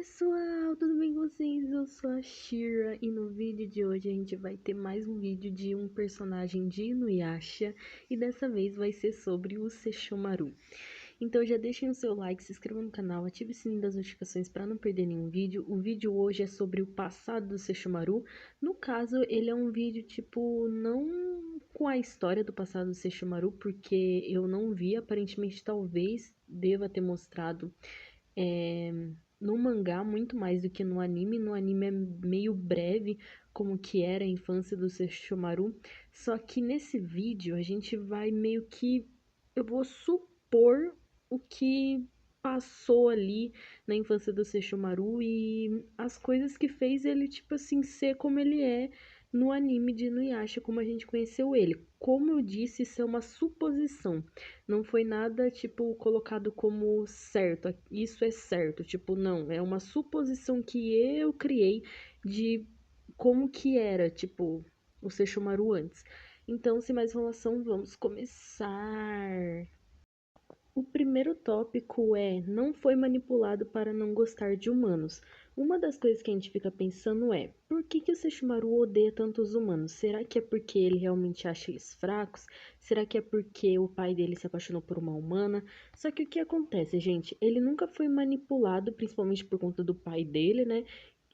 pessoal, tudo bem com vocês? Eu sou a Shira e no vídeo de hoje a gente vai ter mais um vídeo de um personagem de Inuyasha e dessa vez vai ser sobre o Sesshomaru. Então já deixem o seu like, se inscrevam no canal, ative o sininho das notificações para não perder nenhum vídeo. O vídeo hoje é sobre o passado do Sesshomaru. No caso, ele é um vídeo tipo não com a história do passado do Sesshomaru, porque eu não vi, aparentemente talvez deva ter mostrado é, no mangá muito mais do que no anime. No anime é meio breve como que era a infância do Sesshomaru. Só que nesse vídeo a gente vai meio que... Eu vou supor o que passou ali na infância do Sesshomaru e as coisas que fez ele, tipo assim, ser como ele é no anime de Inuyasha, como a gente conheceu ele. Como eu disse, isso é uma suposição. Não foi nada, tipo, colocado como certo. Isso é certo. Tipo, não. É uma suposição que eu criei de como que era, tipo, o Sesshomaru antes. Então, sem mais enrolação, vamos começar. O primeiro tópico é: não foi manipulado para não gostar de humanos. Uma das coisas que a gente fica pensando é: por que o Sesshomaru odeia tanto os humanos? Será que é porque ele realmente acha eles fracos? Será que é porque o pai dele se apaixonou por uma humana? Só que o que acontece, gente? Ele nunca foi manipulado, principalmente por conta do pai dele, né?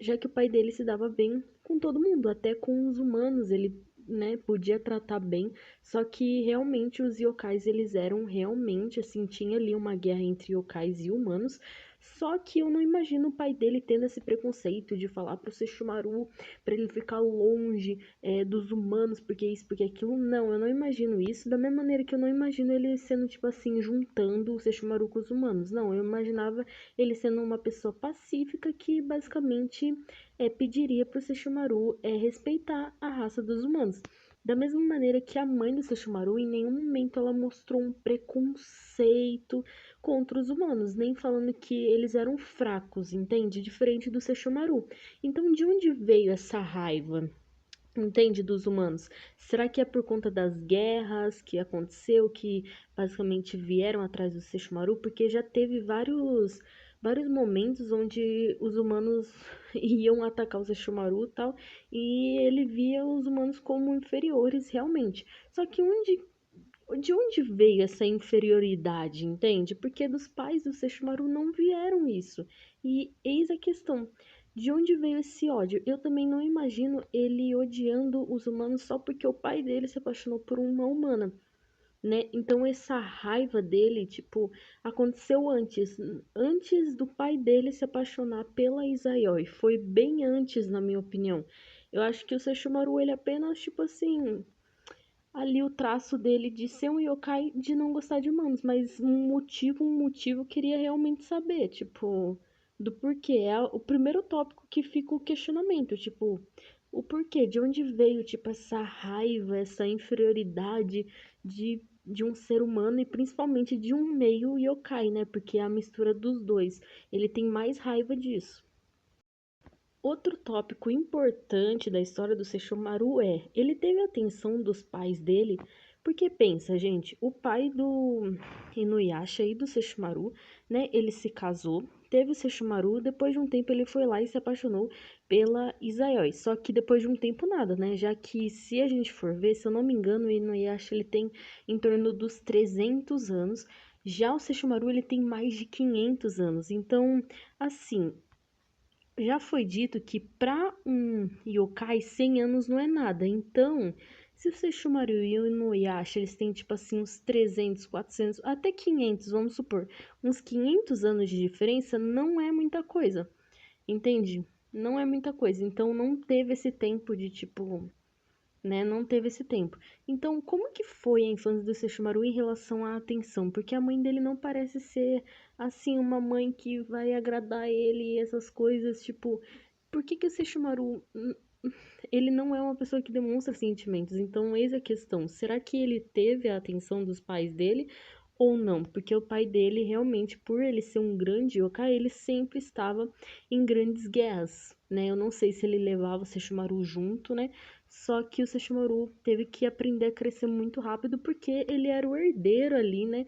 Já que o pai dele se dava bem com todo mundo, até com os humanos, ele, né, podia tratar bem. Só que realmente os yokais, eles eram realmente, assim, tinha ali uma guerra entre yokais e humanos. Só que eu não imagino o pai dele tendo esse preconceito de falar pro Sesshomaru pra ele ficar longe dos humanos, porque isso, porque aquilo. Não, eu não imagino isso. Da mesma maneira que eu não imagino ele sendo, tipo assim, juntando o Sesshomaru com os humanos. Não, eu imaginava ele sendo uma pessoa pacífica que basicamente pediria pro Sesshomaru respeitar a raça dos humanos. Da mesma maneira que a mãe do Sesshomaru, em nenhum momento ela mostrou um preconceito contra os humanos, nem falando que eles eram fracos, entende? Diferente do Sesshomaru. Então, de onde veio essa raiva? Entende, dos humanos? Será que é por conta das guerras que aconteceu, que basicamente vieram atrás do Sesshomaru? Porque já teve vários momentos onde os humanos iam atacar o Sesshomaru e tal, e ele via os humanos como inferiores realmente. Só que de onde veio essa inferioridade, entende? Porque dos pais do Sesshomaru não vieram isso. E eis a questão. De onde veio esse ódio? Eu também não imagino ele odiando os humanos só porque o pai dele se apaixonou por uma humana, né? Então essa raiva dele, tipo, aconteceu antes do pai dele se apaixonar pela Izayoi. Foi bem antes, na minha opinião. Eu acho que o Sesshomaru, ele apenas, tipo assim, ali o traço dele de ser um yokai de não gostar de humanos, mas um motivo eu queria realmente saber, tipo, do porquê. É o primeiro tópico que fica o questionamento, tipo, o porquê, de onde veio, tipo, essa raiva, essa inferioridade de um ser humano e principalmente de um meio yokai, né? Porque é a mistura dos dois. Ele tem mais raiva disso. Outro tópico importante da história do Sesshomaru é, ele teve a atenção dos pais dele, porque pensa, gente, o pai do Inuyasha e do Sesshomaru, né, ele se casou, teve o Sesshomaru, depois de um tempo ele foi lá e se apaixonou pela Izayoi, só que depois de um tempo nada, né, já que se a gente for ver, se eu não me engano, o Inuyasha ele tem em torno dos 300 anos, já o Sesshomaru ele tem mais de 500 anos, então, assim, já foi dito que para um yokai 100 anos não é nada. Então, se o Sesshomaru e o Inuyasha, eles têm tipo assim uns 300, 400, até 500, vamos supor, uns 500 anos de diferença, não é muita coisa. Entende? Não é muita coisa. Então não teve esse tempo de tipo, né? Não teve esse tempo. Então, como que foi a infância do Sesshomaru em relação à atenção? Porque a mãe dele não parece ser, assim, uma mãe que vai agradar ele e essas coisas, tipo... Por que o Sesshomaru, ele não é uma pessoa que demonstra sentimentos? Então, eis a questão. Será que ele teve a atenção dos pais dele ou não? Porque o pai dele, realmente, por ele ser um grande yokai, ele sempre estava em grandes guerras, né? Eu não sei se ele levava o Sesshomaru junto, né? Só que o Sesshomaru teve que aprender a crescer muito rápido porque ele era o herdeiro ali, né?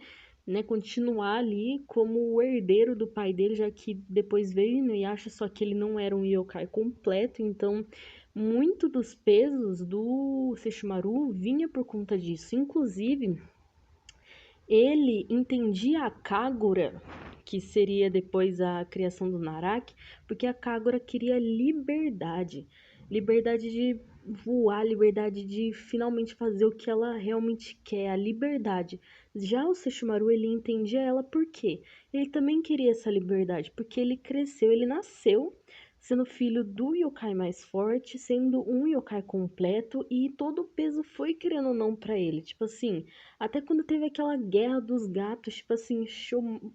né, continuar ali como o herdeiro do pai dele, já que depois veio Inuyasha, só que ele não era um yokai completo, então muito dos pesos do Sesshomaru vinha por conta disso. Inclusive, ele entendia a Kagura, que seria depois a criação do Naraki, porque a Kagura queria liberdade. Liberdade de voar, liberdade de finalmente fazer o que ela realmente quer, a liberdade. Já o Sesshomaru, ele entendia ela por quê? Ele também queria essa liberdade, porque ele cresceu, ele nasceu sendo filho do yokai mais forte, sendo um yokai completo, e todo o peso foi, querendo ou não, pra ele. Tipo assim, até quando teve aquela guerra dos gatos, tipo assim,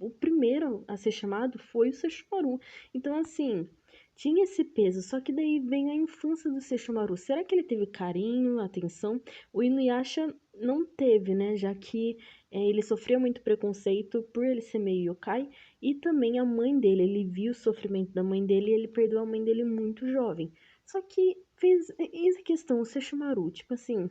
o primeiro a ser chamado foi o Sesshomaru. Então, assim, tinha esse peso, só que daí vem a infância do Sesshomaru. Será que ele teve carinho, atenção? O Inuyasha não teve, né? Já que ele sofreu muito preconceito por ele ser meio yokai, e também a mãe dele. Ele viu o sofrimento da mãe dele e ele perdeu a mãe dele muito jovem. Só que fez. Eis a questão, o Sesshomaru, tipo assim.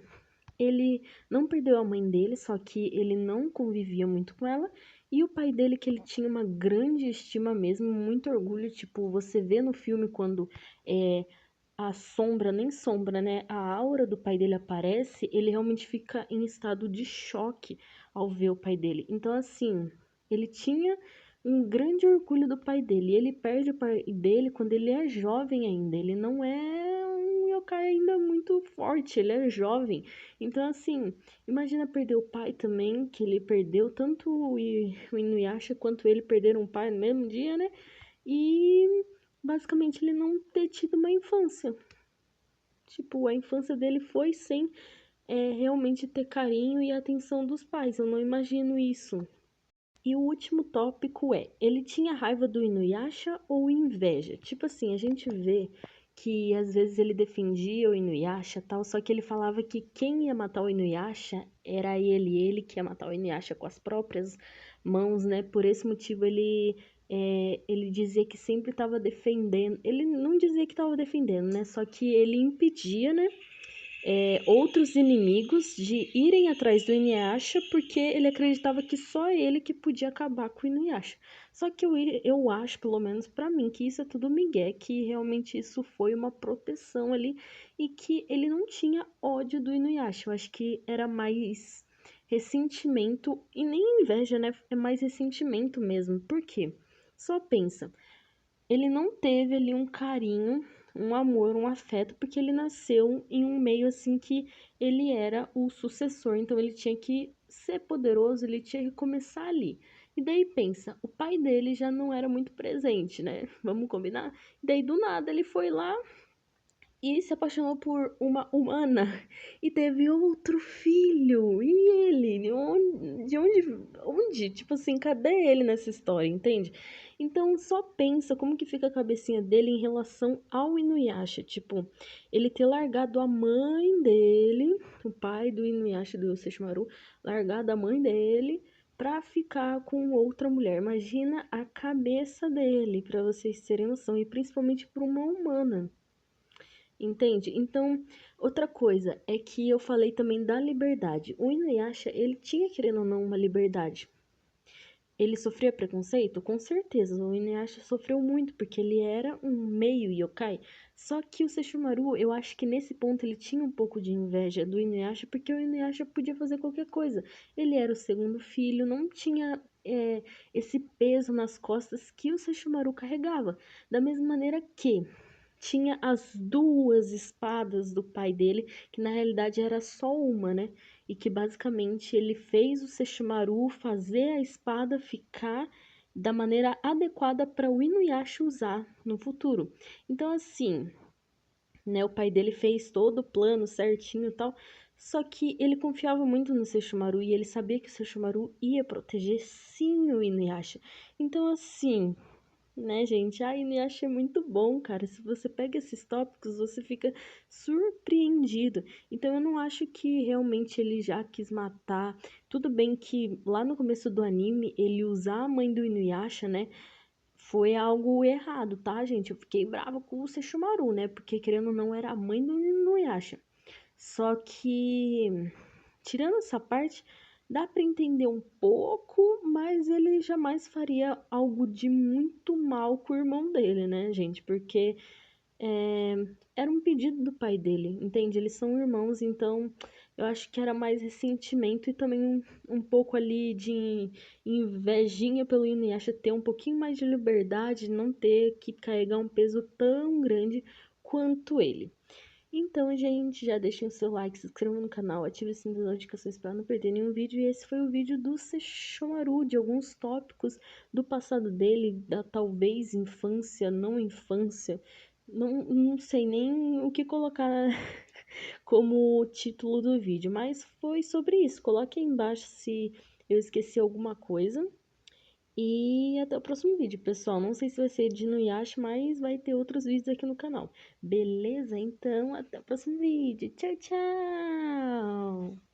Ele não perdeu a mãe dele, só que ele não convivia muito com ela. E o pai dele, que ele tinha uma grande estima mesmo, muito orgulho. Tipo, você vê no filme quando a sombra, nem sombra, né? A aura do pai dele aparece, ele realmente fica em estado de choque ao ver o pai dele. Então, assim, ele tinha um grande orgulho do pai dele. E ele perde o pai dele quando ele é jovem ainda. Ele não é um yokai ainda muito forte, ele é jovem. Então, assim, imagina perder o pai também, que ele perdeu tanto o Inuyasha quanto ele perderam o pai no mesmo dia, né? E basicamente ele não ter tido uma infância. Tipo, a infância dele foi sem realmente ter carinho e atenção dos pais. Eu não imagino isso. E o último tópico é: ele tinha raiva do Inuyasha ou inveja? Tipo assim, a gente vê que às vezes ele defendia o Inuyasha e tal, só que ele falava que quem ia matar o Inuyasha era ele que ia matar o Inuyasha com as próprias mãos, né? Por esse motivo ele dizia que sempre estava defendendo. Ele não dizia que estava defendendo, né? Só que ele impedia, né? Outros inimigos de irem atrás do Inuyasha, porque ele acreditava que só ele que podia acabar com o Inuyasha. Só que eu acho, pelo menos pra mim, que isso é tudo migué, que realmente isso foi uma proteção ali e que ele não tinha ódio do Inuyasha. Eu acho que era mais ressentimento e nem inveja, né? É mais ressentimento mesmo. Por quê? Só pensa, ele não teve ali um carinho, um amor, um afeto, porque ele nasceu em um meio assim que ele era o sucessor, então ele tinha que ser poderoso, ele tinha que começar ali. E daí pensa, o pai dele já não era muito presente, né? Vamos combinar? E daí do nada ele foi lá e se apaixonou por uma humana e teve outro filho. E ele? De onde? Tipo assim, cadê ele nessa história, entende? Então, só pensa como que fica a cabecinha dele em relação ao Inuyasha. Tipo, ele ter largado a mãe dele, o pai do Inuyasha, do Sesshomaru, largado a mãe dele pra ficar com outra mulher. Imagina a cabeça dele, pra vocês terem noção. E principalmente por uma humana. Entende? Então, outra coisa é que eu falei também da liberdade. O Inuyasha, ele tinha, querendo ou não, uma liberdade. Ele sofria preconceito? Com certeza, o Inuyasha sofreu muito, porque ele era um meio yokai. Só que o Sesshomaru, eu acho que nesse ponto ele tinha um pouco de inveja do Inuyasha, porque o Inuyasha podia fazer qualquer coisa. Ele era o segundo filho, não tinha esse peso nas costas que o Sesshomaru carregava. Da mesma maneira que tinha as duas espadas do pai dele, que na realidade era só uma, né? E que basicamente ele fez o Sesshomaru fazer a espada ficar da maneira adequada para o Inuyasha usar no futuro. Então, assim, né, o pai dele fez todo o plano certinho e tal, só que ele confiava muito no Sesshomaru e ele sabia que o Sesshomaru ia proteger sim o Inuyasha. Então, assim, né, gente? A Inuyasha é muito bom, cara. Se você pega esses tópicos, você fica surpreendido. Então, eu não acho que realmente ele já quis matar. Tudo bem que lá no começo do anime, ele usar a mãe do Inuyasha, né? Foi algo errado, tá, gente? Eu fiquei brava com o Sesshomaru, né? Porque, querendo ou não, era a mãe do Inuyasha. Só que, tirando essa parte, Dá para entender um pouco, mas ele jamais faria algo de muito mal com o irmão dele, né, gente? Porque é, era um pedido do pai dele, entende? Eles são irmãos, então eu acho que era mais ressentimento e também um pouco ali de invejinha pelo Inuyasha ter um pouquinho mais de liberdade, não ter que carregar um peso tão grande quanto ele. Então, gente, já deixem o seu like, se inscrevam no canal, ative o sininho das notificações para não perder nenhum vídeo. E esse foi o vídeo do Sesshomaru, de alguns tópicos do passado dele, da talvez infância, não infância. Não sei nem o que colocar como título do vídeo, mas foi sobre isso. Coloque aí embaixo se eu esqueci alguma coisa. E até o próximo vídeo, pessoal. Não sei se vai ser de Inuyasha, mas vai ter outros vídeos aqui no canal. Beleza? Então, até o próximo vídeo. Tchau, tchau!